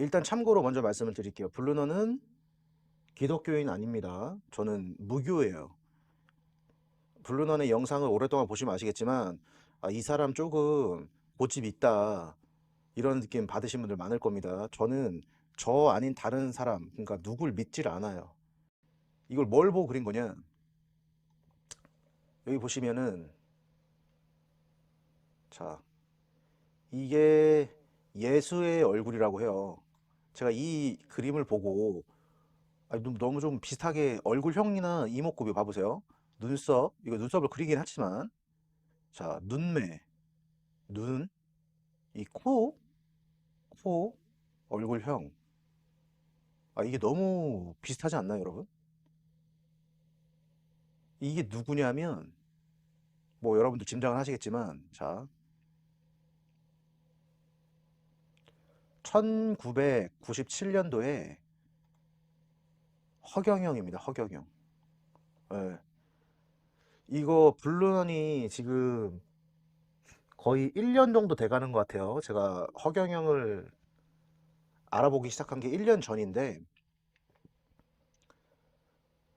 일단 참고로 먼저 말씀을 드릴게요. 블루너는 기독교인 아닙니다. 저는 무교예요. 블루넌의 영상을 오랫동안 보시면 아시겠지만 이 사람 조금 고집 있다 이런 느낌 받으신 분들 많을 겁니다. 저는 저 아닌 다른 사람, 그러니까 누굴 믿질 않아요. 이걸 뭘 보고 그린 거냐, 여기 보시면은 자, 이게 예수의 얼굴이라고 해요. 제가 이 그림을 보고 너무 좀 비슷하게 얼굴형이나 이목구비 봐보세요. 눈썹, 이거 눈썹을 그리긴 했지만, 자, 눈매, 눈, 이 코, 얼굴형. 이게 너무 비슷하지 않나요, 여러분? 이게 누구냐면, 뭐 여러분도 짐작은 하시겠지만, 자, 1997년도에 허경영입니다, 허경영. 예. 이거 블루넌이 지금 거의 1년 정도 돼가는 것 같아요. 제가 허경영을 알아보기 시작한 게 1년 전인데,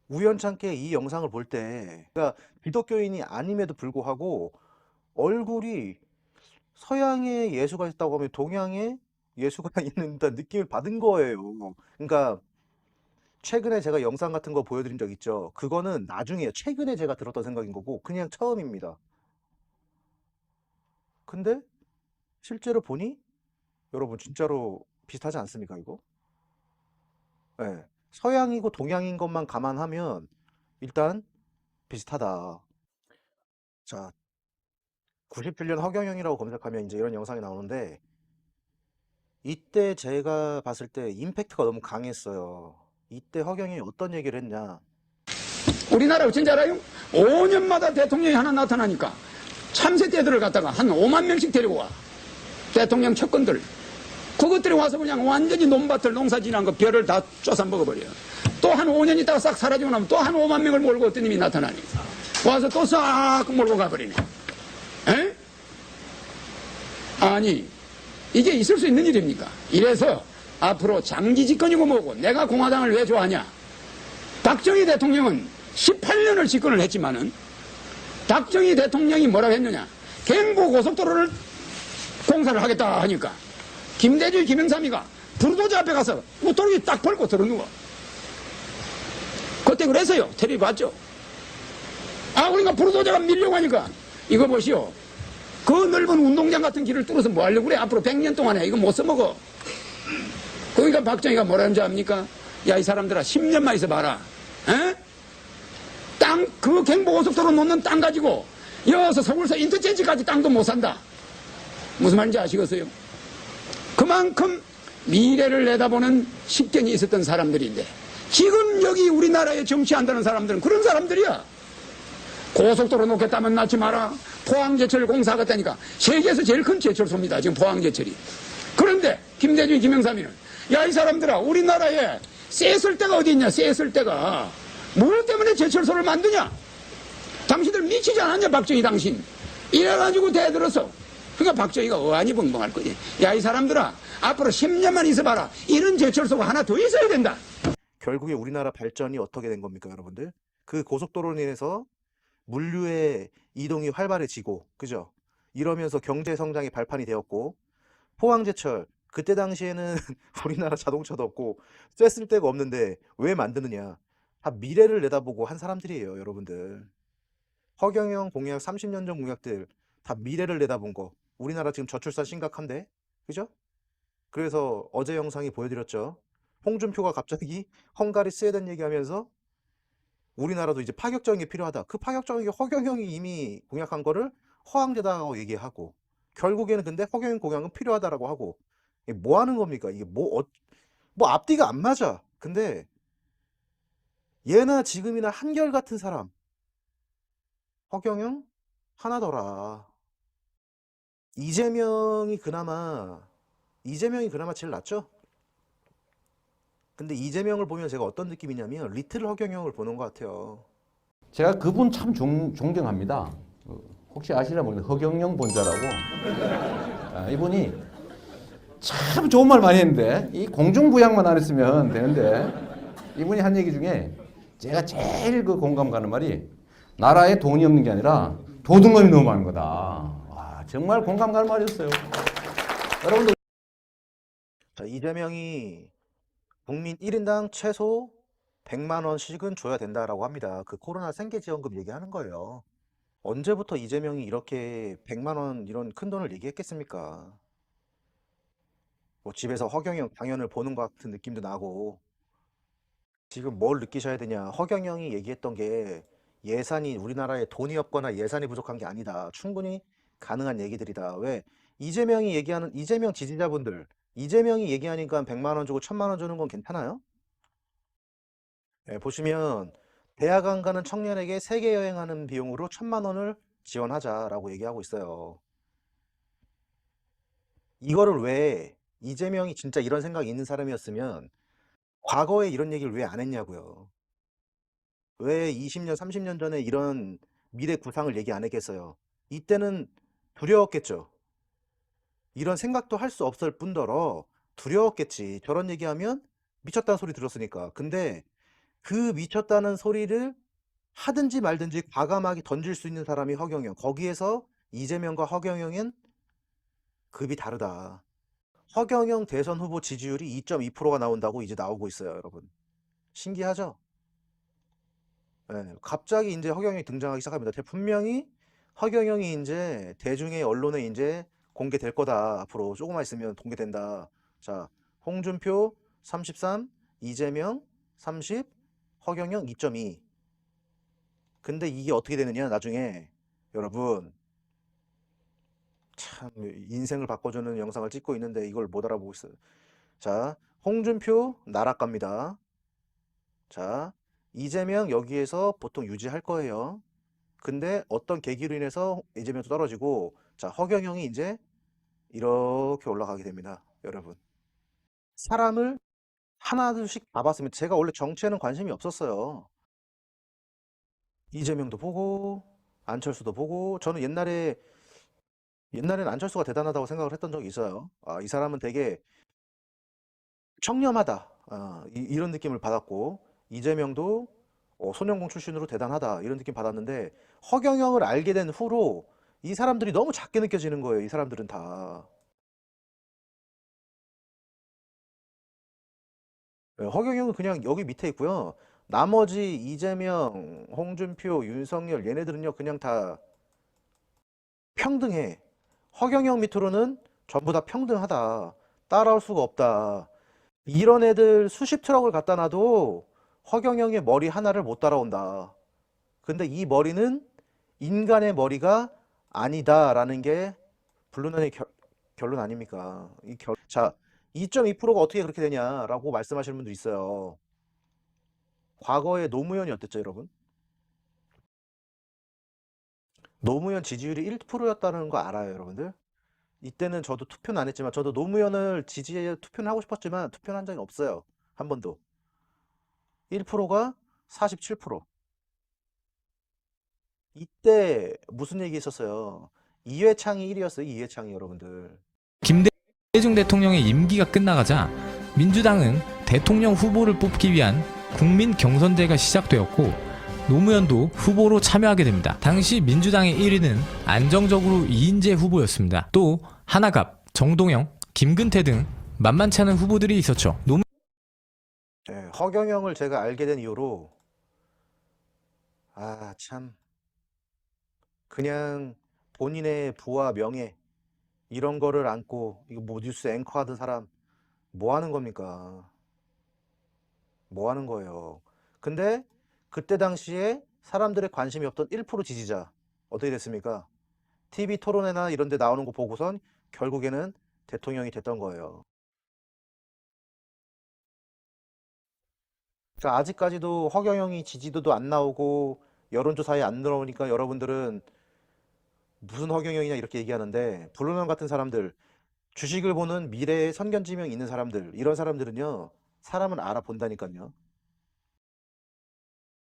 우연찮게 이 영상을 볼 때, 그러니까 기독교인이 아님에도 불구하고 얼굴이 서양의 예수가 있다고 하면 동양의 예수가 있는 듯한 느낌을 받은 거예요. 그러니까 최근에 제가 영상 같은 거 보여드린 적 있죠. 그거는 나중에 최근에 제가 들었던 생각인 거고 그냥 처음입니다. 근데 실제로 보니 여러분 진짜로 비슷하지 않습니까, 이거? 예. 서양이고 동양인 것만 감안하면 일단 비슷하다. 자, 97년 허경영이라고 검색하면 이제 이런 영상이 나오는데, 이때 제가 봤을 때 임팩트가 너무 강했어요. 이때 허경영이 어떤 얘기를 했냐. 우리나라 어쩐지 알아요? 5년마다 대통령이 하나 나타나니까 참새 떼들을 갖다가 한 5만 명씩 데리고 와. 대통령 척근들. 그것들이 와서 그냥 완전히 논밭을 농사 지난 거 벼를 다 쪄서 먹어버려. 또 한 5년 있다가 싹 사라지고 나면 또 한 5만 명을 몰고 어떤 놈이 나타나니. 와서 또 싹 몰고 가버리네. 에? 아니, 이게 있을 수 있는 일입니까? 이래서 앞으로 장기 집권이고 뭐고 내가 공화당을 왜 좋아하냐? 박정희 대통령은 18년을 집권을 했지만은 박정희 대통령이 뭐라고 했느냐? 경부 고속도로를 공사를 하겠다 하니까 김대중, 김영삼이가 불도저 앞에 가서 우토리 딱 벌고 들어누워. 그때 그래서요. 텔레비 봤죠? 그러니까 불도저가 밀려고 하니까 이거 보시오. 그 넓은 운동장 같은 길을 뚫어서 뭐 하려고 그래? 앞으로 100년 동안에 이거 못 써먹어. 그러니까 박정희가 뭐라는지 압니까? 야, 이 사람들아, 10년만 있어봐라. 에? 땅, 그 경부고속도로 놓는 땅 가지고 여기서 서울서 인터체인지까지 땅도 못 산다. 무슨 말인지 아시겠어요? 그만큼 미래를 내다보는 식견이 있었던 사람들인데 지금 여기 우리나라에 정치한다는 사람들은 그런 사람들이야. 고속도로 놓겠다면 낳지 마라. 포항제철 공사하겠다니까 세계에서 제일 큰 제철소입니다. 지금 포항제철이. 그런데 김대중, 김영삼이는 야, 이 사람들아, 우리나라에 쎄쓸 데가 어디 있냐? 쎄쓸 데가 뭘 때문에 제철소를 만드냐? 당신들 미치지 않았냐? 박정희 당신. 이래가지고 대들어서 그러니까 박정희가 어안이 벙벙할 거지. 야, 이 사람들아, 앞으로 10년만 있어봐라. 이런 제철소가 하나 더 있어야 된다. 결국에 우리나라 발전이 어떻게 된 겁니까, 여러분들? 그 고속도로로 인해서 물류의 이동이 활발해지고, 그죠? 이러면서 경제 성장의 발판이 되었고, 포항제철, 그때 당시에는 우리나라 자동차도 없고 쐈을 데가 없는데 왜 만드느냐? 다 미래를 내다보고 한 사람들이에요, 여러분들. 허경영 공약, 30년 전 공약들 다 미래를 내다본 거. 우리나라 지금 저출산 심각한데, 그죠? 그래서 어제 영상이 보여드렸죠. 홍준표가 갑자기 헝가리 스웨덴 얘기하면서 우리나라도 이제 파격적인 게 필요하다. 그 파격적인 게 허경영이 이미 공약한 거를 허황되다고 얘기하고, 결국에는 근데 허경영 공약은 필요하다라고 하고, 이게 뭐 하는 겁니까? 이게 뭐 앞뒤가 안 맞아. 근데 예나 지금이나 한결같은 사람, 허경영 하나더라. 이재명이 그나마 제일 낫죠? 근데 이재명을 보면 제가 어떤 느낌이냐면 리틀 허경영을 보는 것 같아요. 제가 그분 참 존경합니다. 혹시 아시나 모르겠는데 허경영 본자라고. 이분이 참 좋은 말 많이 했는데 이 공중부양만 안 했으면 되는데 이분이 한 얘기 중에 제가 제일 그 공감 가는 말이 나라에 돈이 없는 게 아니라 도둑놈이 너무 많은 거다. 와, 정말 공감 가는 말이었어요. 여러분들 자, 이재명이 국민 1인당 최소 100만 원씩은 줘야 된다라고 합니다. 그 코로나 생계지원금 얘기하는 거예요. 언제부터 이재명이 이렇게 100만 원 이런 큰 돈을 얘기했겠습니까? 뭐 집에서 허경영 강연을 보는 것 같은 느낌도 나고. 지금 뭘 느끼셔야 되냐? 허경영이 얘기했던 게 예산이 우리나라에 돈이 없거나 예산이 부족한 게 아니다. 충분히 가능한 얘기들이다. 왜? 이재명이 얘기하는 이재명 지지자분들, 이재명이 얘기하니까 100만 원 주고 1000만 원 주는 건 괜찮아요? 예, 보시면 대학 안 가는 청년에게 세계 여행하는 비용으로 1000만 원을 지원하자라고 얘기하고 있어요. 이거를 왜 이재명이 진짜 이런 생각이 있는 사람이었으면 과거에 이런 얘기를 왜 안 했냐고요. 왜 20년, 30년 전에 이런 미래 구상을 얘기 안 했겠어요? 이때는 두려웠겠죠. 이런 생각도 할 수 없을 뿐더러 두려웠겠지. 저런 얘기하면 미쳤다는 소리 들었으니까. 근데 그 미쳤다는 소리를 하든지 말든지 과감하게 던질 수 있는 사람이 허경영. 거기에서 이재명과 허경영은 급이 다르다. 허경영 대선 후보 지지율이 2.2%가 나온다고 이제 나오고 있어요, 여러분. 신기하죠? 예, 갑자기 이제 허경영이 등장하기 시작합니다. 분명히 허경영이 이제 대중의 언론에 이제 공개될 거다. 앞으로 조금만 있으면 공개된다. 자, 홍준표 33, 이재명 30, 허경영 2.2. 근데 이게 어떻게 되느냐, 나중에 여러분. 참 인생을 바꿔주는 영상을 찍고 있는데 이걸 못 알아보고 있어요. 자, 홍준표 나락갑니다. 자, 이재명 여기에서 보통 유지할 거예요. 근데 어떤 계기로 인해서 이재명도 떨어지고, 자, 허경영이 이제 이렇게 올라가게 됩니다. 여러분. 사람을 하나둘씩 봐봤으면, 제가 원래 정치에는 관심이 없었어요. 이재명도 보고, 안철수도 보고, 저는 옛날에는 안철수가 대단하다고 생각을 했던 적이 있어요. 아, 이 사람은 되게 청렴하다. 아, 이런 느낌을 받았고, 이재명도 소년공 출신으로 대단하다. 이런 느낌 받았는데, 허경영을 알게 된 후로 이 사람들이 너무 작게 느껴지는 거예요. 이 사람들은 다. 예, 허경영은 그냥 여기 밑에 있고요. 나머지 이재명, 홍준표, 윤석열 얘네들은요, 그냥 다 평등해. 허경영 밑으로는 전부 다 평등하다. 따라올 수가 없다. 이런 애들 수십 트럭을 갖다 놔도 허경영의 머리 하나를 못 따라온다. 근데 이 머리는 인간의 머리가 아니다라는 게 블루넌의 결론 아닙니까? 자, 2.2%가 어떻게 그렇게 되냐라고 말씀하시는 분도 있어요. 과거에 노무현이 어땠죠, 여러분? 노무현 지지율이 1%였다는 거 알아요, 여러분들? 이때는 저도 투표는 안 했지만, 저도 노무현을 지지해 투표는 하고 싶었지만 투표는 한 적이 없어요. 한 번도. 1%가 47%. 이때 무슨 얘기 있었어요? 이회창이 1위였어요, 이회창이, 여러분들. 김대중 대통령의 임기가 끝나가자 민주당은 대통령 후보를 뽑기 위한 국민 경선제가 시작되었고 노무현도 후보로 참여하게 됩니다. 당시 민주당의 1위는 안정적으로 이인재 후보였습니다. 또 하나갑, 정동영, 김근태 등 만만치 않은 후보들이 있었죠. 예, 허경영을 제가 알게 된 이후로 참 그냥 본인의 부와 명예 이런 거를 안고 이거 뭐 뉴스 앵커 하던 사람 뭐 하는 겁니까? 뭐 하는 거예요? 근데 그때 당시에 사람들의 관심이 없던 1% 지지자 어떻게 됐습니까? TV 토론회나 이런 데 나오는 거 보고선 결국에는 대통령이 됐던 거예요. 그러니까 아직까지도 허경영이 지지도도 안 나오고 여론조사에 안 들어오니까 여러분들은 무슨 허경영이냐 이렇게 얘기하는데, 블루넌 같은 사람들, 주식을 보는 미래의 선견지명이 있는 사람들, 이런 사람들은요 사람은 알아본다니까요.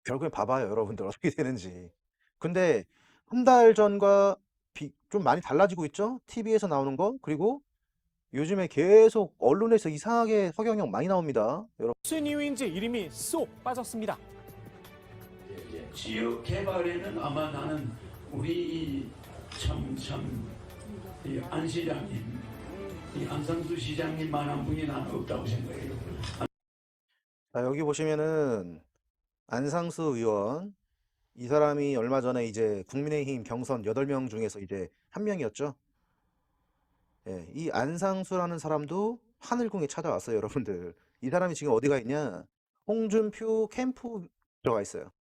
결국엔 봐봐요, 여러분들 어떻게 되는지. 근데 한 달 전과 좀 많이 달라지고 있죠? TV에서 나오는 거, 그리고 요즘에 계속 언론에서 이상하게 허경영 많이 나옵니다. 여러분. 무슨 이유인지 이름이 쏙 빠졌습니다. 지역 개발에는 아마 나는 우리 안 시장님, 이 안상수 시장님만한 분이 나는 없다고 생각해요. 자, 여기 보시면은 안상수 의원, 이 사람이 얼마 전에 이제 국민의힘 경선 8명 중에서 이제 한 명이었죠. 예, 이 안상수라는 사람도 하늘궁에 찾아왔어요, 여러분들. 이 사람이 지금 어디가 있냐? 홍준표 캠프 들어가 있어요.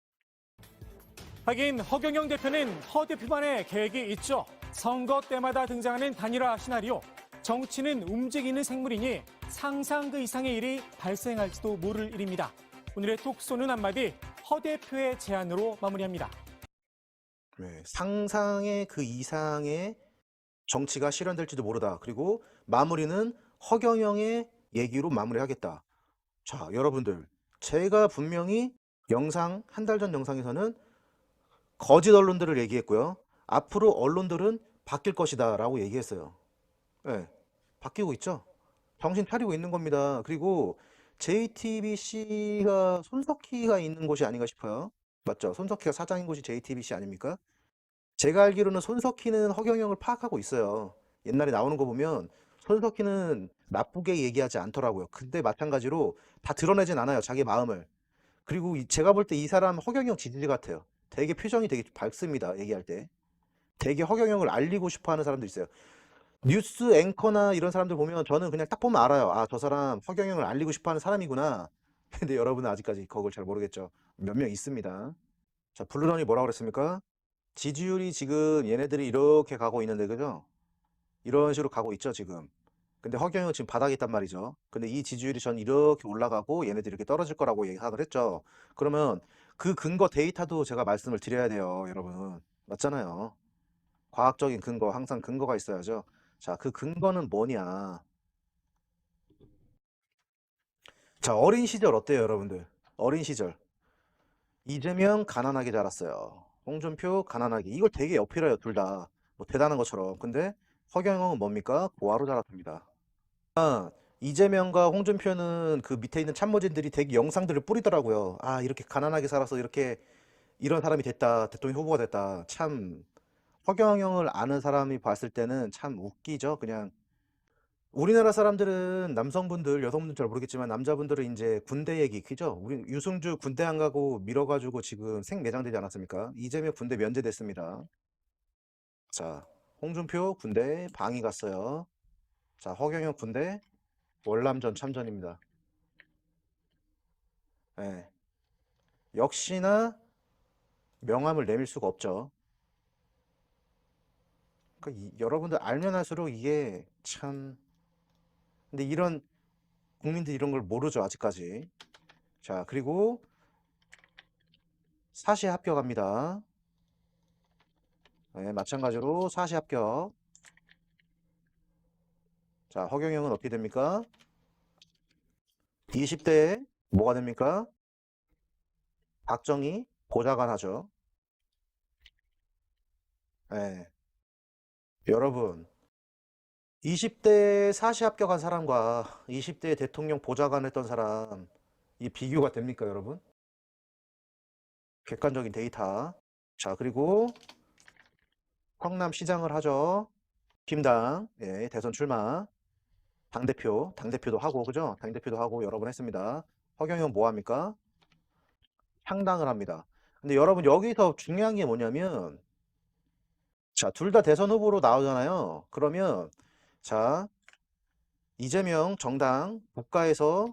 하긴 허경영 대표는 허 대표만의 계획이 있죠. 선거 때마다 등장하는 단일화 시나리오. 정치는 움직이는 생물이니 상상 그 이상의 일이 발생할지도 모를 일입니다. 오늘의 톡쏘는 한마디 허 대표의 제안으로 마무리합니다. 네, 상상의 그 이상의 정치가 실현될지도 모르다. 그리고 마무리는 허경영의 얘기로 마무리하겠다. 자, 여러분들, 제가 분명히 영상, 한 달 전 영상에서는 거짓 언론들을 얘기했고요. 앞으로 언론들은 바뀔 것이다 라고 얘기했어요. 네, 바뀌고 있죠. 정신 차리고 있는 겁니다. 그리고 JTBC가 손석희가 있는 곳이 아닌가 싶어요. 맞죠? 손석희가 사장인 곳이 JTBC 아닙니까? 제가 알기로는 손석희는 허경영을 파악하고 있어요. 옛날에 나오는 거 보면 손석희는 나쁘게 얘기하지 않더라고요. 근데 마찬가지로 다 드러내진 않아요. 자기 마음을. 그리고 제가 볼 때 이 사람 허경영 지지자 같아요. 되게 표정이 되게 밝습니다. 얘기할 때. 되게 허경영을 알리고 싶어 하는 사람도 있어요. 뉴스 앵커나 이런 사람들 보면 저는 그냥 딱 보면 알아요. 아, 저 사람 허경영을 알리고 싶어 하는 사람이구나. 근데 여러분은 아직까지 그걸 잘 모르겠죠. 몇 명 있습니다. 자, 블루런이 뭐라고 그랬습니까? 지지율이 지금 얘네들이 이렇게 가고 있는데, 그죠? 이런 식으로 가고 있죠, 지금. 근데 허경영은 지금 바닥에 있단 말이죠. 근데 이 지지율이 전 이렇게 올라가고 얘네들이 이렇게 떨어질 거라고 예상을 했죠. 그러면 그 근거 데이터도 제가 말씀을 드려야 돼요, 여러분. 맞잖아요. 과학적인 근거, 항상 근거가 있어야죠. 자, 그 근거는 뭐냐? 자, 어린 시절 어때요, 여러분들? 어린 시절. 이재명 가난하게 자랐어요. 홍준표 가난하게. 이걸 되게 어필해요, 둘 다. 뭐 대단한 것처럼. 근데 허경영은 뭡니까? 고아로 자랐습니다. 이재명과 홍준표는 그 밑에 있는 참모진들이 되게 영상들을 뿌리더라고요. 아, 이렇게 가난하게 살아서 이렇게 이런 사람이 됐다. 대통령 후보가 됐다. 참 허경영을 아는 사람이 봤을 때는 참 웃기죠. 그냥 우리나라 사람들은 남성분들, 여성분들 잘 모르겠지만 남자분들은 이제 군대 얘기 그죠? 우리 유승주 군대 안 가고 밀어가지고 지금 생매장되지 않았습니까? 이재명 군대 면제됐습니다. 자, 홍준표 군대 방위 갔어요. 자, 허경영 군대 월남전 참전입니다. 예. 역시나 명함을 내밀 수가 없죠. 그러니까 여러분들 알면 할수록 이게 참 근데 이런 국민들이 이런 걸 모르죠 아직까지. 자, 그리고 사시 합격합니다. 네, 마찬가지로 사시 합격. 자, 허경영은 어떻게 됩니까? 20대에 뭐가 됩니까? 박정희 보좌관 하죠. 네. 여러분 20대 사시 합격한 사람과 20대 대통령 보좌관 했던 사람 이 비교가 됩니까, 여러분? 객관적인 데이터. 자, 그리고 성남시장을 하죠. 김당, 예, 대선 출마. 당대표도 하고, 그죠? 당대표도 하고 여러 번 했습니다. 허경영 뭐 합니까? 창당을 합니다. 근데 여러분 여기서 중요한 게 뭐냐면 자, 둘 다 대선 후보로 나오잖아요. 그러면 자, 이재명 정당 국가에서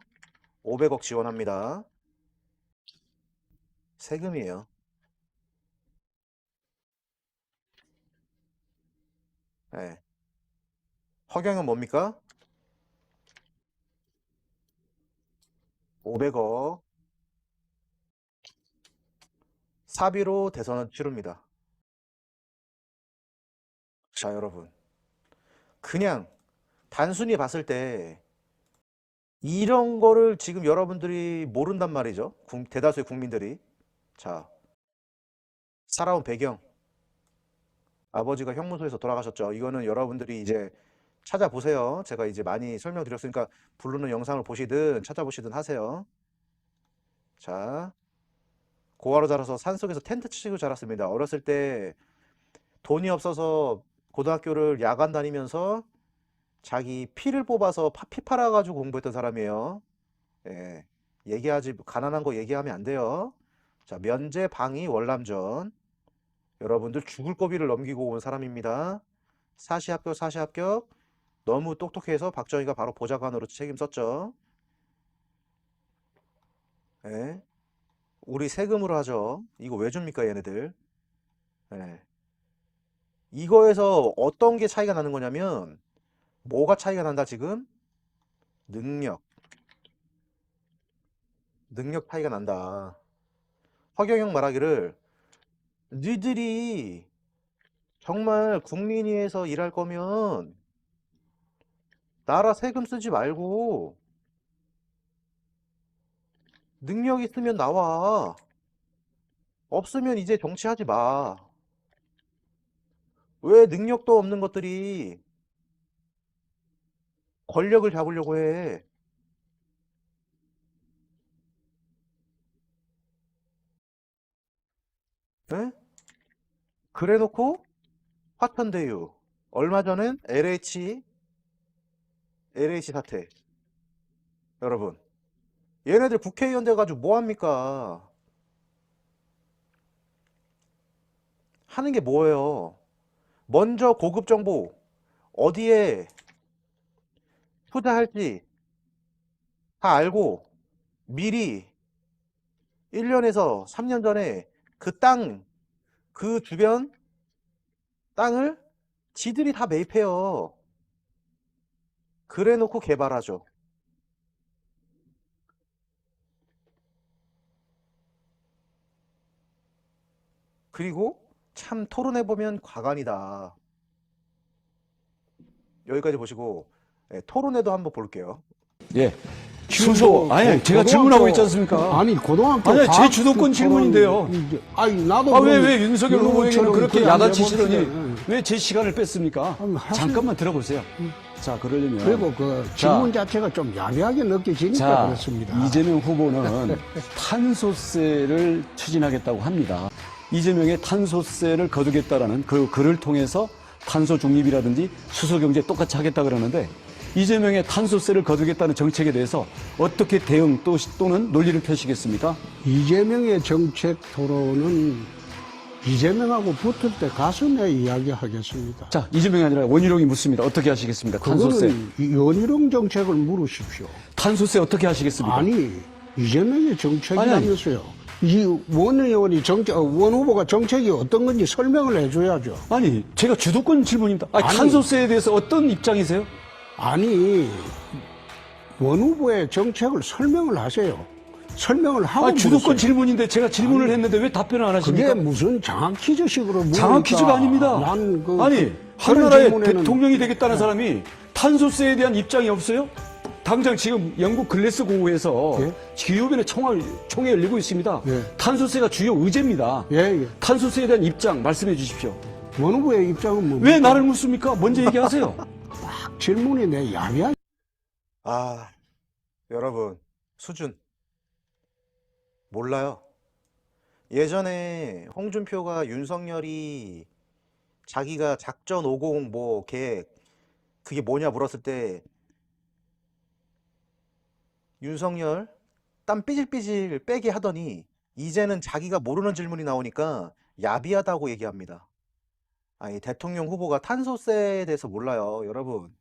500억 지원합니다. 세금이에요. 네. 허경영은 뭡니까? 500억 사비로 대선은 치릅니다. 자, 여러분 그냥 단순히 봤을 때 이런 거를 지금 여러분들이 모른단 말이죠. 대다수의 국민들이. 자, 살아온 배경. 아버지가 형무소에서 돌아가셨죠. 이거는 여러분들이 이제 찾아보세요. 제가 이제 많이 설명드렸으니까 부르는 영상을 보시든 찾아보시든 하세요. 자, 고아로 자라서 산속에서 텐트 치고 자랐습니다. 어렸을 때 돈이 없어서 고등학교를 야간 다니면서 자기 피를 뽑아서 피 팔아가지고 공부했던 사람이에요. 예, 가난한 거 얘기하면 안 돼요. 자, 면제, 방위, 월남전. 여러분들 죽을 고비를 넘기고 온 사람입니다. 사시 합격. 너무 똑똑해서 박정희가 바로 보좌관으로 책임졌죠. 예, 우리 세금으로 하죠. 이거 왜 줍니까, 얘네들? 예. 이거에서 어떤 게 차이가 나는 거냐면, 뭐가 차이가 난다, 지금? 능력 차이가 난다. 허경영 말하기를, 니들이 정말 국민 위해서 일할 거면 나라 세금 쓰지 말고 능력 있으면 나와. 없으면 이제 정치하지 마. 왜 능력도 없는 것들이 권력을 잡으려고 해? 에? 그래놓고 화천대유, 얼마 전엔 LH 사태. 여러분, 얘네들 국회의원 돼가지고 뭐합니까? 하는 게 뭐예요? 먼저 고급 정보, 어디에 투자할지 다 알고 미리 1년에서 3년 전에 그 주변 땅을 지들이 다 매입해요. 그래 놓고 개발하죠. 그리고 참 토론해보면 과간이다. 여기까지 보시고 토론회도 한번 볼게요. 예. 아니, 제가 질문하고 있지 않습니까? 아니, 고등학교. 아니, 제 주도권 질문인데요. 아니, 나도. 왜 윤석열 후보에게는 그렇게 야단치시더니 해봅시다. 왜 제 시간을 뺐습니까? 잠깐만 들어보세요. 자, 그러려면. 그리고 그 질문 자체가 좀 야비하게 느껴지니까 그렇습니다. 이재명 후보는 탄소세를 추진하겠다고 합니다. 이재명의 탄소세를 거두겠다라는 그 글을 통해서 탄소 중립이라든지 수소 경제 똑같이 하겠다 그러는데 이재명의 탄소세를 거두겠다는 정책에 대해서 어떻게 대응 또는 논리를 펴시겠습니까? 이재명의 정책 토론은 이재명하고 붙을 때 가서 내 이야기하겠습니다. 자, 이재명이 아니라 원희룡이 묻습니다. 어떻게 하시겠습니까? 탄소세. 그거는 원희룡 정책을 물으십시오. 탄소세 어떻게 하시겠습니까? 아니, 이재명의 정책이라면서요. 이 원 의원이 원 후보가 정책이 어떤 건지 설명을 해줘야죠. 아니, 제가 주도권 질문입니다. 아니, 탄소세에 대해서 어떤 입장이세요? 아니, 원 후보의 정책을 설명을 하세요. 설명을 하고. 주도권 물으세요. 질문인데 제가 질문을 했는데 왜 답변을 안 하십니까? 그게 무슨 장학 퀴즈식으로 물으니까. 장학 퀴즈가 아닙니다. 아니, 한나라의 대통령이 되겠다는 사람이 탄소세에 대한 입장이 없어요? 당장 지금 영국 글래스고에서 기후변의 총회 열리고 있습니다. 탄소세가 주요 의제입니다. 탄소세에 대한 입장 말씀해 주십시오. 원 후보의 입장은 뭡니까? 왜 나를 묻습니까? 먼저 얘기하세요. 질문이 내 야비야. 아, 여러분, 수준 몰라요. 예전에 홍준표가 윤석열이 자기가 작전 50 뭐 계획 그게 뭐냐 물었을 때 윤석열 땀 삐질삐질 빼게 하더니 이제는 자기가 모르는 질문이 나오니까 야비하다고 얘기합니다. 아니, 대통령 후보가 탄소세에 대해서 몰라요. 여러분,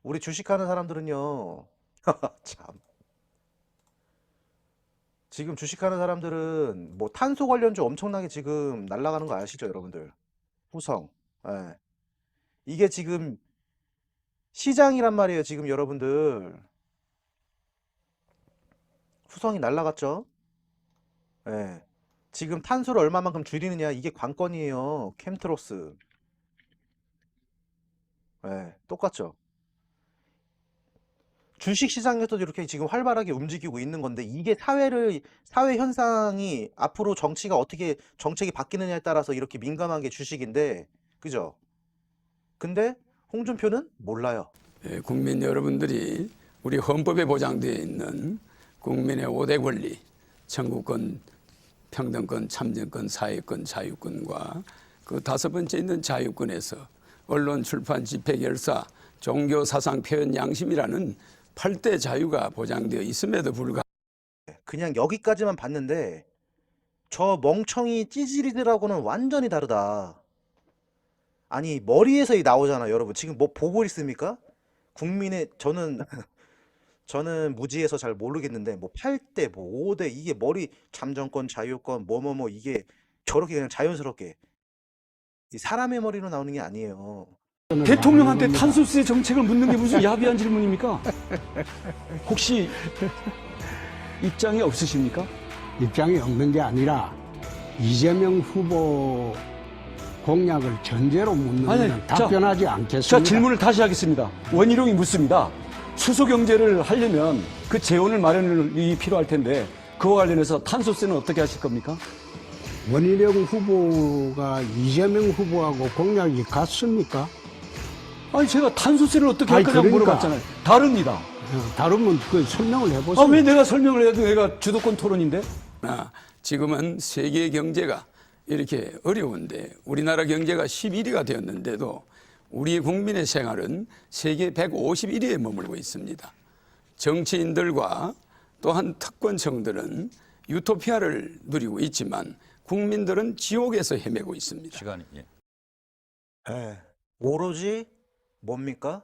우리 주식하는 사람들은요. 참. 지금 주식하는 사람들은 뭐 탄소 관련주 엄청나게 지금 날아가는 거 아시죠, 여러분들? 후성. 예. 이게 지금 시장이란 말이에요, 지금 여러분들. 후성이 날아갔죠? 예. 지금 탄소를 얼마만큼 줄이느냐, 이게 관건이에요. 캠트로스. 예, 똑같죠? 주식시장에서도 이렇게 지금 활발하게 움직이고 있는 건데, 이게 사회 현상이 앞으로 정책이 바뀌느냐에 따라서 이렇게 민감한 게 주식인데, 그죠? 근데 홍준표는 몰라요. 국민 여러분들이 우리 헌법에 보장되어 있는 국민의 5대 권리, 청구권, 평등권, 참정권, 사회권, 자유권과 그 5번째 있는 자유권에서 언론, 출판, 집회, 결사, 종교, 사상, 표현, 양심이라는 8대 자유가 보장되어 있음에도 불구하고 그냥 여기까지만 봤는데 저 멍청이 찌질이들하고는 완전히 다르다. 아니 머리에서 나오잖아 여러분. 지금 뭐 보고 있습니까? 국민의 저는 무지해서 잘 모르겠는데 뭐 8대 뭐 5대 이게 머리 참정권 자유권 뭐뭐뭐 이게 저렇게 그냥 자연스럽게 이 사람의 머리로 나오는 게 아니에요. 대통령한테 탄소세 정책을 묻는 게 무슨 야비한 질문입니까? 혹시 입장이 없으십니까? 입장이 없는 게 아니라 이재명 후보 공약을 전제로 묻는 아니, 것은 답변하지 않겠습니다. 자, 질문을 다시 하겠습니다. 원희룡이 묻습니다. 수소경제를 하려면 그 재원을 마련이 필요할 텐데 그와 관련해서 탄소세는 어떻게 하실 겁니까? 원희룡 후보가 이재명 후보하고 공약이 같습니까? 아니 제가 탄소세를 어떻게 할 아니, 거냐고 그러니까. 물어봤잖아요. 다릅니다. 다르면 그 설명을 해보세요. 아, 왜 내가 설명을 해도 내가 주도권 토론인데? 지금은 세계 경제가 이렇게 어려운데 우리나라 경제가 11위가 되었는데도 우리 국민의 생활은 세계 151위에 머물고 있습니다. 정치인들과 또한 특권층들은 유토피아를 누리고 있지만 국민들은 지옥에서 헤매고 있습니다. 시간이. 예. 오로지 뭡니까?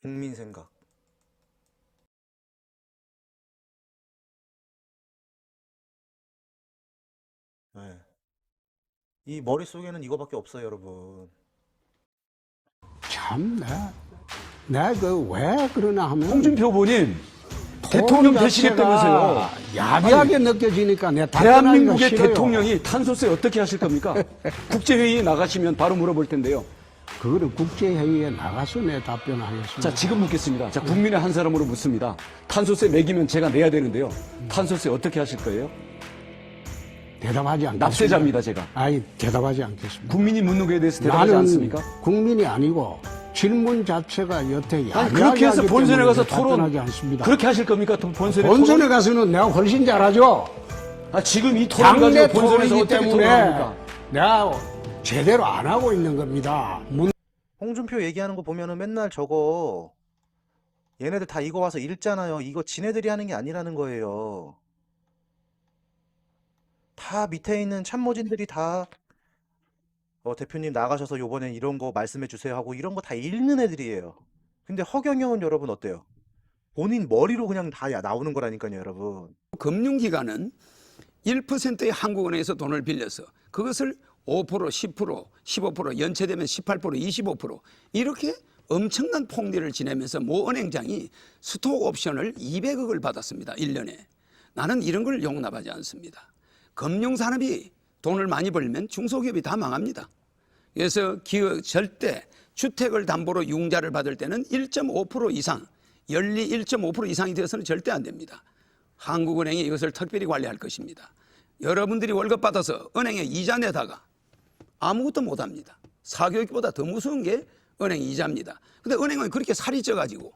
국민 생각. 예. 이 머릿속에는 이거밖에 없어요, 여러분. 참, 내가 그 왜 그러나 하면 홍준표 후보님 대통령 톤 되시겠다면서요. 자체가 야비하게 느껴지니까 내가 대한민국의 답변하기가 싫어요. 대통령이 탄소세 어떻게 하실 겁니까? 국제회의에 나가시면 바로 물어볼 텐데요. 그거를 국제회의에 나가서 내 답변하겠습니다. 자, 지금 묻겠습니다. 자, 국민의 한 사람으로 묻습니다. 탄소세 매기면 제가 내야 되는데요. 탄소세 어떻게 하실 거예요? 대답하지 않겠습니다. 납세자입니다, 제가. 아니, 대답하지 않겠습니다. 국민이 묻는 거에 대해서 대답하지 나는 않습니까? 국민이 아니고 질문 자체가 여태 아니, 야비하게 그렇게 해서 하기 본선에 때문에 가서 답변하지 토론, 않습니다. 그렇게 하실 겁니까? 본선에 본선에 토론? 가서는 내가 훨씬 잘하죠. 아, 지금 이 토론 당내 가지고 본선에서 토론이기 어떻게 때문에 토론합니까? 내가 제대로 안 하고 있는 겁니다. 홍준표 얘기하는 거 보면은 맨날 저거 얘네들 다 이거 와서 읽잖아요. 이거 지네들이 하는 게 아니라는 거예요. 다 밑에 있는 참모진들이 다 대표님 나가셔서 요번엔 이런 거 말씀해 주세요 하고 이런 거 다 읽는 애들이에요. 근데 허경영은 여러분 어때요? 본인 머리로 그냥 다 나오는 거라니까요, 여러분. 금융기관은 1%의 한국은행에서 돈을 빌려서 그것을 5%, 10%, 15%, 연체되면 18%, 25% 이렇게 엄청난 폭리를 지내면서 모 은행장이 스톡 옵션을 200억을 받았습니다. 1년에. 나는 이런 걸 용납하지 않습니다. 금융산업이 돈을 많이 벌면 중소기업이 다 망합니다. 그래서 기업 절대 주택을 담보로 융자를 받을 때는 1.5% 이상, 연리 1.5% 이상이 되어서는 절대 안 됩니다. 한국은행이 이것을 특별히 관리할 것입니다. 여러분들이 월급 받아서 은행에 이자 내다가 아무것도 못합니다. 사교육보다 더 무서운 게 은행 이자입니다. 근데 은행은 그렇게 살이 쪄가지고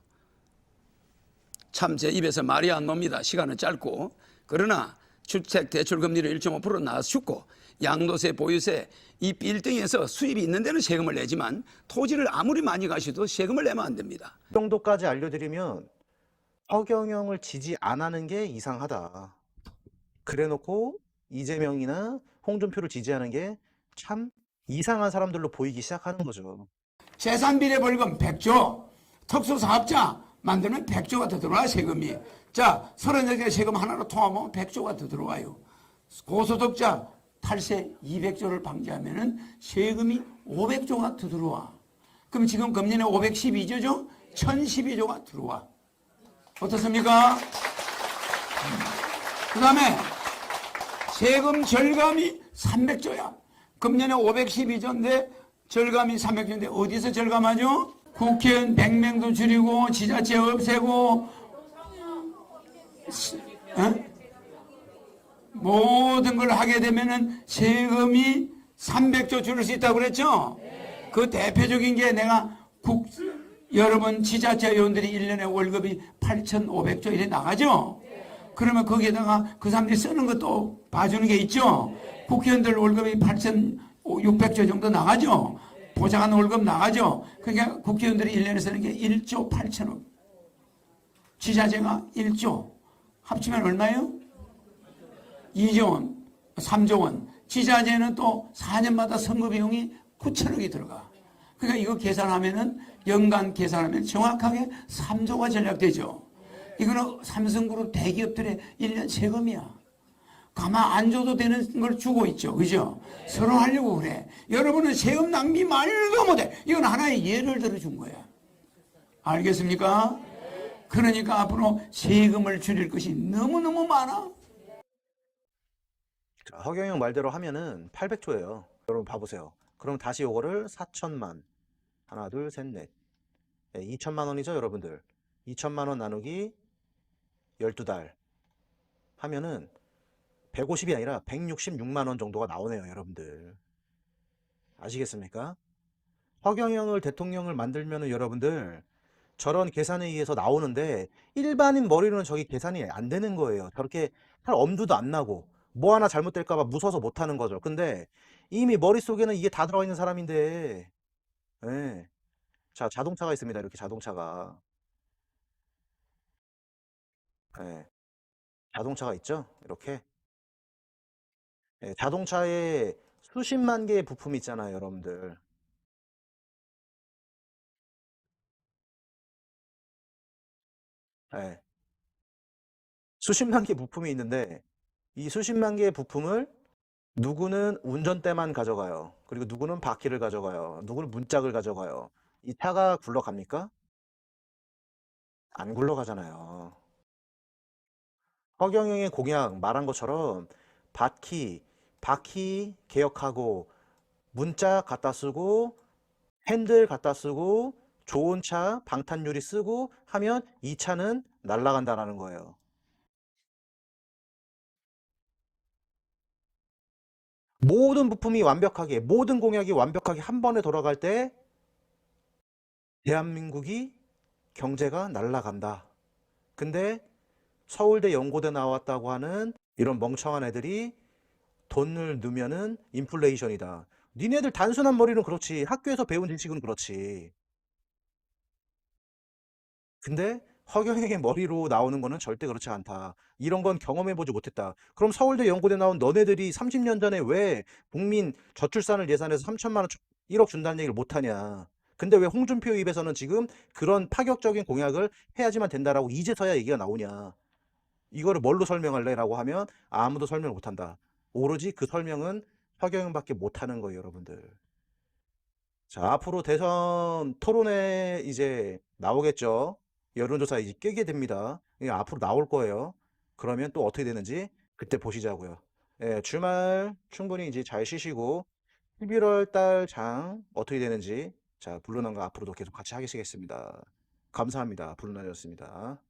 참 제 입에서 말이 안 놉니다. 시간은 짧고. 그러나 주택 대출 금리를 1.5% 나와서 죽고 양도세, 보유세 이 빌딩에서 수입이 있는 데는 세금을 내지만 토지를 아무리 많이 가셔도 세금을 내면 안 됩니다. 이 정도까지 알려드리면 허경영을 지지 안 하는 게 이상하다. 그래놓고 이재명이나 홍준표를 지지하는 게 참 이상한 사람들로 보이기 시작하는 거죠. 재산비례 벌금 100조, 특수사업자 만들면 100조가 더 들어와요, 세금이. 자, 38개 세금 하나로 통하면 100조가 더 들어와요. 고소득자 탈세 200조를 방지하면은 세금이 500조가 더 들어와. 그럼 지금 금년에 512조죠? 1012조가 들어와. 어떻습니까? 그 다음에 세금 절감이 300조야. 금년에 512조인데 절감이 300조인데 어디서 절감하죠? 국회의원 100명도 줄이고 지자체 없애고 모든 걸 하게 되면은 세금이 300조 줄일 수 있다고 그랬죠? 그 대표적인 게 내가 여러분 지자체 의원들이 1년에 월급이 8,500조 이래 나가죠? 그러면 거기에다가 그 사람들이 쓰는 것도 봐주는 게 있죠? 국회의원들 월급이 8,600조 정도 나가죠? 보좌관 월급 나가죠? 그러니까 국회의원들이 1년에 쓰는 게 1조 8천억. 지자체가 1조. 합치면 얼마예요? 2조 원, 3조 원. 지자체는 또 4년마다 선거 비용이 9천억이 들어가. 그러니까 이거 계산하면은 연간 계산하면 정확하게 3조가 전략되죠. 이거는 삼성그룹 대기업들의 1년 세금이야. 가만 안 줘도 되는 걸 주고 있죠. 그죠? 서로 하려고 그래. 여러분은 세금 낭비 말도 못해. 이건 하나의 예를 들어준 거야. 알겠습니까? 그러니까 앞으로 세금을 줄일 것이 너무너무 많아. 자, 허경영 말대로 하면은 800조예요. 여러분 봐보세요. 그럼 다시 요거를 4천만. 하나, 둘, 셋, 넷. 2천만 원이죠, 여러분들. 2천만 원 나누기 12달 하면은 150이 아니라 166만 원 정도가 나오네요, 여러분들. 아시겠습니까? 허경영을 대통령을 만들면은 여러분들 저런 계산에 의해서 나오는데 일반인 머리로는 저기 계산이 안 되는 거예요. 저렇게 할 엄두도 안 나고 뭐 하나 잘못될까 봐 무서워서 못 하는 거죠. 근데 이미 머릿속에는 이게 다 들어가 있는 사람인데. 예. 자, 자동차가 있습니다. 이렇게 자동차가. 예. 자동차가 있죠? 이렇게. 예, 자동차에 수십만 개의 부품이 있잖아요, 여러분들. 예. 수십만 개 부품이 있는데 이 수십만 개의 부품을 누구는 운전대만 가져가요. 그리고 누구는 바퀴를 가져가요. 누구는 문짝을 가져가요. 이 차가 굴러갑니까? 안 굴러가잖아요. 허경영의 공약 말한 것처럼 바퀴 개혁하고 문짝 갖다 쓰고 핸들 갖다 쓰고 좋은 차 방탄유리 쓰고 하면 이 차는 날아간다라는 거예요. 모든 부품이 완벽하게, 모든 공약이 완벽하게 한 번에 돌아갈 때 대한민국이 경제가 날아간다. 근데 서울대 연고대 나왔다고 하는 이런 멍청한 애들이 돈을 넣으면은 인플레이션이다. 니네들 단순한 머리는 그렇지. 학교에서 배운 지식은 그렇지. 근데 허경영의 머리로 나오는 거는 절대 그렇지 않다. 이런 건 경험해보지 못했다. 그럼 서울대 연고대 나온 너네들이 30년 전에 왜 국민 저출산을 예산해서 3천만 원, 1억 준다는 얘기를 못하냐. 근데 왜 홍준표 입에서는 지금 그런 파격적인 공약을 해야지만 된다라고 이제서야 얘기가 나오냐. 이거를 뭘로 설명할래? 라고 하면 아무도 설명을 못한다. 오로지 그 설명은 허경영밖에 못하는 거예요, 여러분들. 자, 앞으로 대선 토론회 이제 나오겠죠. 여론조사 이제 깨게 됩니다. 이게 앞으로 나올 거예요. 그러면 또 어떻게 되는지 그때 보시자고요. 예, 주말 충분히 이제 잘 쉬시고 11월 달 장 어떻게 되는지 자, 블루난과 앞으로도 계속 같이 하시겠습니다. 감사합니다. 블루난이었습니다.